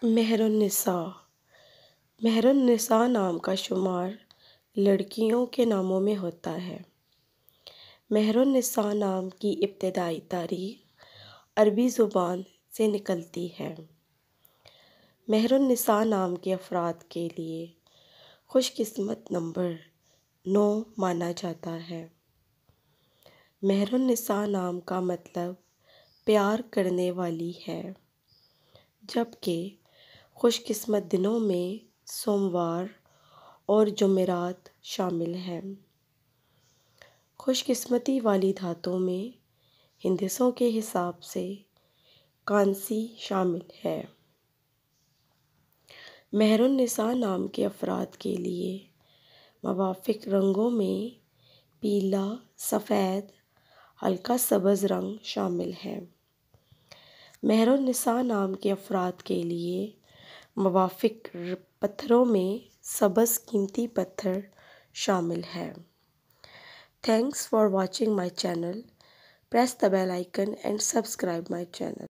مہر النساء۔ مہر النساء نام کا شمار لڑکیوں کے ناموں میں ہوتا ہے۔ مہر النساء نام کی ابتدائی تاریخ عربی زبان سے نکلتی ہے۔ مہر النساء نام کے افراد کے لیے خوش قسمت نمبر 9 مانا جاتا ہے۔ مہر النساء نام کا مطلب پیار کرنے والی ہے، جبکہ خوش قسمت دنوں میں سوموار اور جمعرات شامل ہیں۔ خوش قسمتی والی دھاتوں میں ہندسوں کے حساب سے کانسی شامل ہے۔ مہر النساء نام کے افراد کے لیے موافق رنگوں میں پیلا، سفید، ہلکا سبز رنگ شامل ہیں۔ مہر النساء نام کے افراد کے لیے موافق پتھروں میں سبز قیمتی پتھر شامل ہے۔ Thanks for watching my channel. Press the bell icon and subscribe my channel.